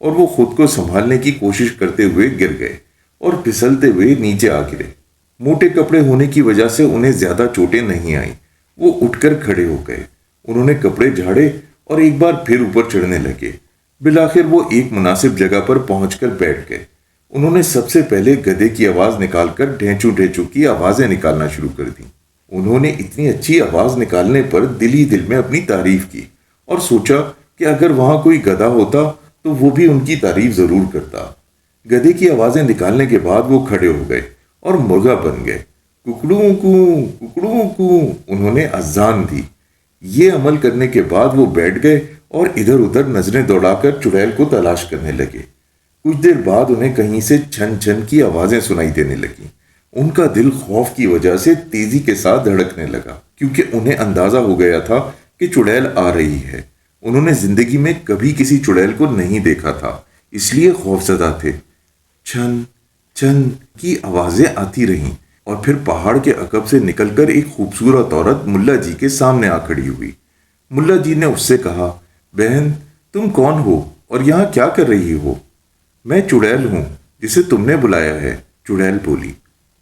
اور وہ خود کو سنبھالنے کی کوشش کرتے ہوئے گر گئے اور پھسلتے ہوئے نیچے آ گرے۔ موٹے کپڑے ہونے کی وجہ سے انہیں زیادہ چوٹیں نہیں آئیں۔ وہ اٹھ کر کھڑے ہو گئے، انہوں نے کپڑے جھاڑے اور ایک بار پھر اوپر چڑھنے لگے۔ بالآخر وہ ایک مناسب جگہ پر پہنچ کر بیٹھ گئے۔ انہوں نے سب سے پہلے گدھے کی آواز نکال کر ڈھینچو ڈھینچو کی آوازیں نکالنا شروع کر دیں۔ انہوں نے اتنی اچھی آواز نکالنے پر دل ہی دل میں اپنی تعریف کی اور سوچا کہ اگر وہاں کوئی گدھا ہوتا تو وہ بھی ان کی تعریف ضرور کرتا۔ گدھے کی آوازیں نکالنے کے بعد وہ کھڑے ہو گئے اور مرغا بن گئے۔ ککڑوں کو ککڑوں کو انہوں نے اذان دی۔ یہ عمل کرنے کے بعد وہ بیٹھ گئے اور ادھر ادھر نظریں دوڑا کر چڑیل کو تلاش کرنے لگے۔ کچھ دیر بعد انہیں کہیں سے چھن چھن کی آوازیں سنائی دینے لگیں۔ ان کا دل خوف کی وجہ سے تیزی کے ساتھ دھڑکنے لگا، کیونکہ انہیں اندازہ ہو گیا تھا کہ چڑیل آ رہی ہے۔ انہوں نے زندگی میں کبھی کسی چڑیل کو نہیں دیکھا تھا، اس لیے خوفزدہ تھے۔ چھن چھن کی آوازیں آتی رہیں اور پھر پہاڑ کے عقب سے نکل کر ایک خوبصورت عورت ملا جی کے سامنے آ کھڑی ہوئی۔ ملا جی نے اس سے کہا، بہن تم کون ہو اور یہاں کیا کر رہی ہو؟ میں چڑیل ہوں جسے تم نے بلایا ہے، چڑیل بولی۔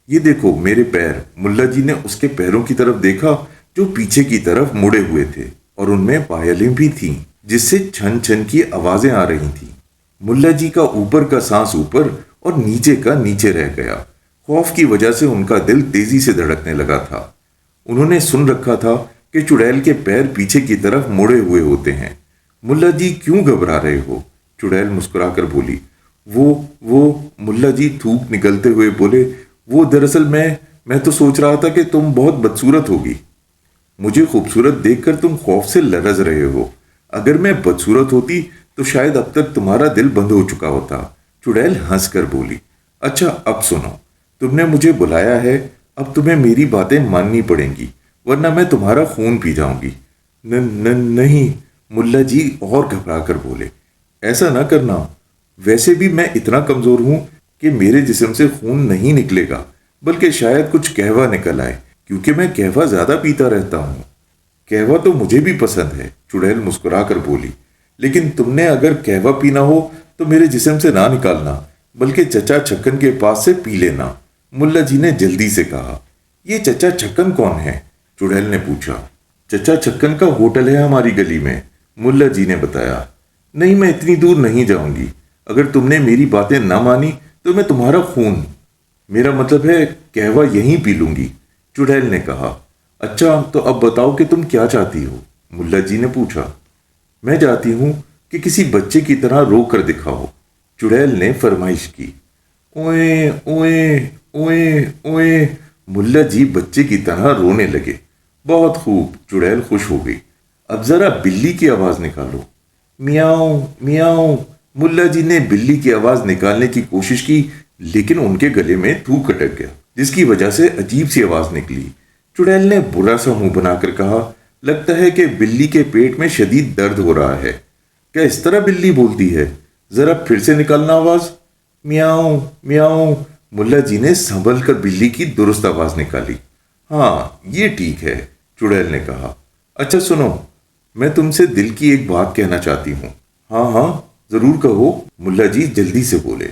یہ دیکھو میرے پیر۔ ملا جی نے اس کے پیروں کی طرف دیکھا جو پیچھے کی طرف مڑے ہوئے تھے اور ان میں پائلیں بھی تھیں جس سے چھن چھن کی آوازیں آ رہی تھیں۔ ملا جی کا اوپر کا سانس اوپر اور نیچے کا نیچے رہ گیا۔ خوف کی وجہ سے ان کا دل تیزی سے دھڑکنے لگا تھا۔ انہوں نے سن رکھا تھا کہ چڑیل کے پیر پیچھے کی طرف مڑے ہوئے ہوتے ہیں۔ ملا جی کیوں گھبرا رہے ہو؟ چڑیل مسکرا کر بولی۔ وہ ملا جی تھوک نکلتے ہوئے بولے، وہ دراصل میں تو سوچ رہا تھا کہ تم بہت بدصورت ہوگی۔ مجھے خوبصورت دیکھ کر تم خوف سے لرز رہے ہو۔ اگر میں بدصورت ہوتی تو شاید اب تک تمہارا دل بند ہو چکا ہوتا۔ چڑیل ہنس کر بولی، اچھا اب سنو، تم نے مجھے بلایا ہے، اب تمہیں میری باتیں ماننی پڑیں گی ورنہ میں تمہارا خون پی جاؤں گی۔ نہیں، ملا جی اور گھبرا کر بولے، ایسا نہ کرنا۔ ویسے بھی میں اتنا کمزور ہوں کہ میرے جسم سے خون نہیں نکلے گا، بلکہ شاید کچھ قہوہ نکل آئے، کیونکہ میں قہوہ زیادہ پیتا رہتا ہوں۔ قہوہ تو مجھے بھی پسند ہے، چڑیل مسکرا کر بولی، لیکن تم نے اگر قہوہ پینا ہو تو میرے جسم سے نہ نکالنا، بلکہ چچا چھکن کے پاس سے پی لینا۔ ملا جی نے جلدی سے کہا، یہ چچا چھکن کون ہے؟ چڑیل نے پوچھا۔ چچا چھکن کا ہوٹل ہے ہماری گلی میں، ملا جی نے بتایا۔ نہیں، میں اتنی دور نہیں جاؤں گی۔ اگر تم نے میری باتیں نہ مانی تو میں تمہارا خون، میرا مطلب ہے قہوہ یہیں پی لوں گی، چڑیل نے کہا۔ اچھا تو اب بتاؤ کہ تم کیا چاہتی ہو؟ ملا جی نے پوچھا۔ میں چاہتی ہوں کہ کسی بچے کی طرح رو کر دکھاؤ، چڑیل نے فرمائش کی۔ اوئے اوئے اوئے اوئے، ملا جی بچے کی طرح رونے لگے۔ بہت خوب، چڑیل خوش ہو گئی۔ اب ذرا بلی کی آواز نکالو۔ میاؤں میاؤں۔ ملا جی نے بلی کی آواز نکالنے کی کوشش کی، لیکن ان کے گلے میں تھوک اٹک گیا، جس کی وجہ سے عجیب سی آواز نکلی۔ چڑیل نے برا سا منہ بنا کر کہا، لگتا ہے کہ بلی کے پیٹ میں شدید درد ہو رہا ہے۔ کیا اس طرح بلی بولتی ہے؟ ذرا پھر سے نکالنا آواز۔ میاؤں میاؤں۔ ملا جی نے سنبھل کر بلی کی درست آواز نکالی۔ ہاں یہ ٹھیک ہے، چڑیل نے کہا۔ اچھا سنو، میں تم سے دل کی ایک بات کہنا چاہتی ہوں۔ ہاں ہاں ضرور کہو، ملا جی جلدی سے بولے۔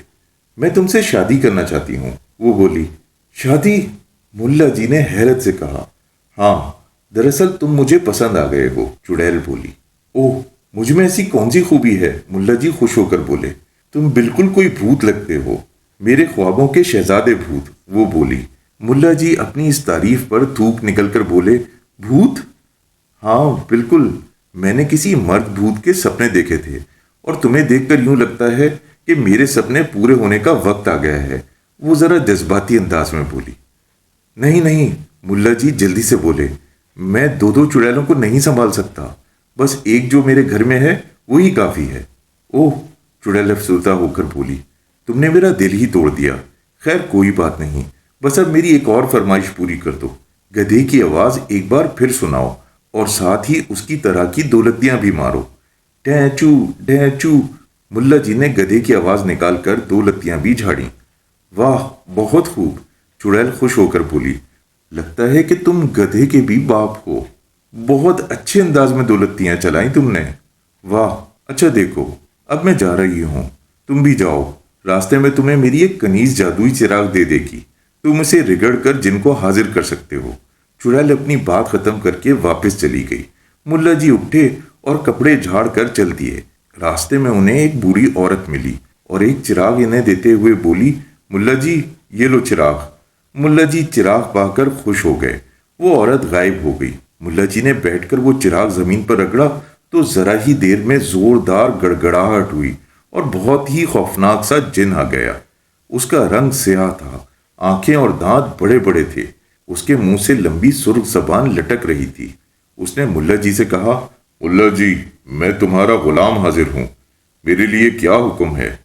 میں تم سے شادی کرنا چاہتی ہوں، وہ بولی۔ شادی؟ ملا جی نے حیرت سے کہا۔ ہاں، دراصل تم مجھے پسند آ گئے ہو، چڑیل بولی۔ اوہ، مجھ میں ایسی کون سی خوبی ہے؟ ملا جی خوش ہو کر بولے۔ تم بالکل کوئی بھوت لگتے ہو، میرے خوابوں کے شہزادے بھوت، وہ بولی۔ ملا جی اپنی اس تعریف پر تھوک نکل کر بولے، بھوت؟ ہاں بالکل، میں نے کسی مرد بھوت کے سپنے دیکھے تھے اور تمہیں دیکھ کر یوں لگتا ہے کہ میرے سپنے پورے ہونے کا وقت آ گیا ہے، وہ ذرا جذباتی انداز میں بولی۔ نہیں، ملا جی جلدی سے بولے، میں دو چڑیلوں کو نہیں سنبھال سکتا، بس ایک جو میرے گھر میں ہے وہی کافی ہے۔ اوہ، چڑیل افسردہ ہو کر بولی، تم نے میرا دل ہی توڑ دیا۔ خیر کوئی بات نہیں، بس اب میری ایک اور فرمائش پوری کر دو۔ گدھے کی آواز ایک بار پھر سناؤ اور ساتھ ہی اس کی طرح کی دو لتیاں بھی مارو۔ ڈھینچو ڈھینچو۔ ملا جی نے گدھے کی آواز نکال کر دو لتیاں بھی جھاڑیں۔ واہ بہت خوب، چڑیل خوش ہو کر بولی، لگتا ہے کہ تم گدھے کے بھی باپ ہو، بہت اچھے انداز میں دو لتیاں چلائیں تم نے۔ واہ، اچھا دیکھو اب میں جا رہی ہوں، تم بھی جاؤ، راستے میں تمہیں میری ایک کنیز جادوئی چراغ دے دے گی، تم اسے رگڑ کر جن کو حاضر کر سکتے ہو۔ چڑیل اپنی بات ختم کر کے واپس چلی گئی۔ ملا جی اٹھے اور کپڑے جھاڑ کر چل دیے۔ راستے میں انہیں ایک بوڑھی عورت ملی اور ایک چراغ انہیں دیتے ہوئے بولی، ملا جی یہ لو چراغ۔ ملا جی چراغ پا کر خوش ہو گئے۔ وہ عورت غائب ہو گئی۔ ملا جی نے بیٹھ کر وہ چراغ زمین پر رگڑا تو ذرا ہی دیر میں زوردار گڑگڑاہٹ ہوئی اور بہت ہی خوفناک سا جن آ گیا۔ اس کا رنگ سیاہ تھا، آنکھیں اور دانت بڑے بڑے تھے، اس کے منہ سے لمبی سرخ زبان لٹک رہی تھی۔ اس نے ملا جی سے کہا، ملا جی میں تمہارا غلام حاضر ہوں، میرے لیے کیا حکم ہے؟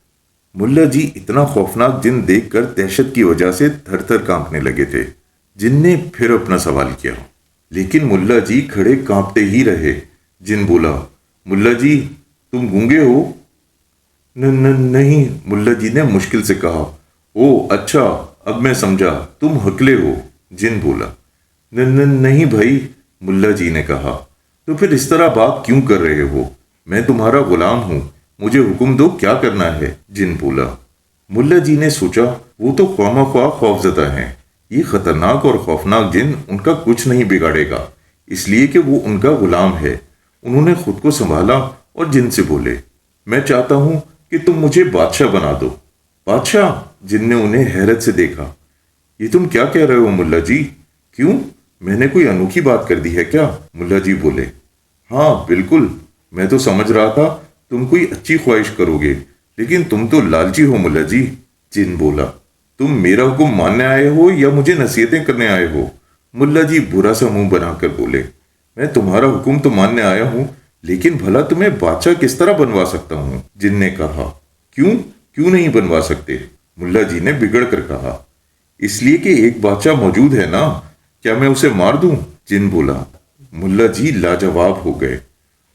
ملا جی اتنا خوفناک جن دیکھ کر دہشت کی وجہ سے تھر تھر کانپنے لگے تھے۔ جن نے پھر اپنا سوال کیا، لیکن ملا جی کھڑے کانپتے ہی رہے۔ جن بولا، ملا جی تم گونگے ہو؟ نہیں، ملا جی نے مشکل سے کہا۔ او اچھا، اب میں سمجھا، تم ہکلے ہو۔ جن بولا، نہیں بھائی، ملا جی نے کہا۔ تو پھر اس طرح بات کیوں کر رہے ہو؟ میں تمہارا غلام ہوں، مجھے حکم دو کیا کرنا ہے؟ جن بولا۔ ملا جی نے سوچا وہ تو خواہ مخواہ خوف زدہ ہیں، یہ خطرناک اور خوفناک جن ان کا کچھ نہیں بگاڑے گا، اس لیے کہ وہ ان کا غلام ہے۔ انہوں نے خود کو سنبھالا اور جن سے بولے، میں چاہتا ہوں کہ تم مجھے بادشاہ بنا دو۔ بادشاہ؟ جن نے انہیں حیرت سے دیکھا۔ یہ تم کیا کہہ رہے ہو ملا جی؟ کیوں، میں نے کوئی انوکھی بات کر دی ہے کیا؟ ملا جی بولے، ہاں بالکل، میں تو سمجھ رہا تھا تم کوئی اچھی خواہش کرو گے، لیکن تم تو لالچی ہو ملا جی۔ جن بولا، تم میرا حکم ماننے آئے ہو یا مجھے نصیحتیں کرنے آئے ہو؟ ملا جی برا سا منہ بنا کر بولے، میں تمہارا حکم تو ماننے آیا ہوں، لیکن بھلا تمہیں بادشاہ کس طرح بنوا سکتا ہوں؟ جن نے کہا، کیوں نہیں بنوا سکتے؟ ملا جی نے بگڑ کر کہا، اس لیے کہ ایک بادشاہ موجود ہے نا، کیا میں اسے مار دوں؟ جن بولا۔ ملا جی لاجواب ہو گئے،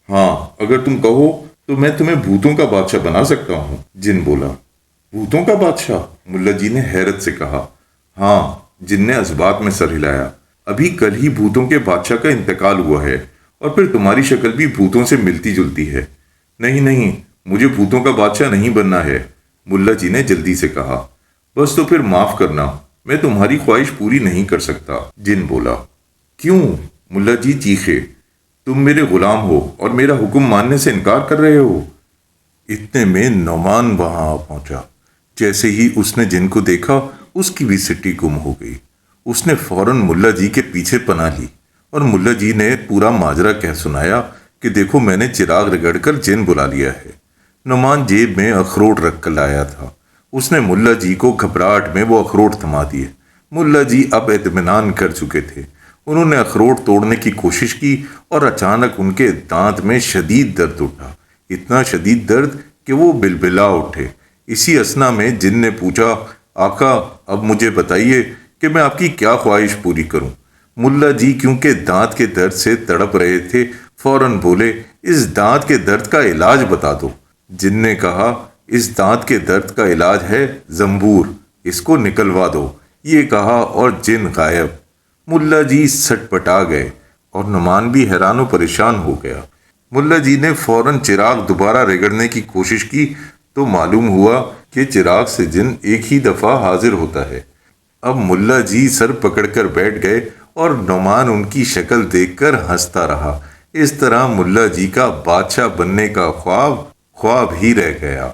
ہاں اگر تم کہو تو میں تمہیں بھوتوں کا بادشاہ بنا سکتا ہوں۔ جن بولا، بھوتوں کا بادشاہ؟ ملا جی نے حیرت سے کہا، ہاں۔ جن نے اثبات میں سر ہلایا، ابھی کل ہی بھوتوں کے بادشاہ کا انتقال ہوا ہے، اور پھر تمہاری شکل بھی بھوتوں سے ملتی جلتی ہے۔ نہیں، مجھے بھوتوں کا بادشاہ نہیں بننا ہے، ملا جی نے جلدی سے کہا۔ بس تو پھر معاف کرنا، میں تمہاری خواہش پوری نہیں کر سکتا۔ جن بولا، کیوں؟ ملا جی چیخے، تم میرے غلام ہو اور میرا حکم ماننے سے انکار کر رہے ہو؟ اتنے میں نعمان وہاں آ پہنچا۔ جیسے ہی اس نے جن کو دیکھا، اس کی بھی سٹی گم ہو گئی۔ اس نے فوراً ملا جی کے پیچھے پناہ لی اور ملا جی نے پورا ماجرا کہہ سنایا کہ دیکھو میں نے چراغ رگڑ کر جن بلا لیا ہے۔ نعمان جیب میں اخروٹ رکھ کر لایا تھا۔ اس نے ملا جی کو گھبراہٹ میں وہ اخروٹ تھما دیے۔ ملا جی اب اطمینان کر چکے تھے۔ انہوں نے اخروٹ توڑنے کی کوشش کی اور اچانک ان کے دانت میں شدید درد اٹھا، اتنا شدید درد کہ وہ بلبلا اٹھے۔ اسی اثنا میں جن نے پوچھا، آقا اب مجھے بتائیے کہ میں آپ کی کیا خواہش پوری کروں؟ ملا جی کیونکہ دانت کے درد سے تڑپ رہے تھے، فوراً بولے، اس دانت کے درد کا علاج بتا دو۔ جن نے کہا، اس دانت کے درد کا علاج ہے زنبور، اس کو نکلوا دو۔ یہ کہا اور جن غائب۔ ملا جی سٹ پٹا گئے اور نعمان بھی حیران و پریشان ہو گیا۔ ملا جی نے فوراً چراغ دوبارہ رگڑنے کی کوشش کی تو معلوم ہوا کہ چراغ سے جن ایک ہی دفعہ حاضر ہوتا ہے۔ اب ملا جی سر پکڑ کر بیٹھ گئے اور نعمان ان کی شکل دیکھ کر ہنستا رہا۔ اس طرح ملا جی کا بادشاہ بننے کا خواب ہی رہ گیا۔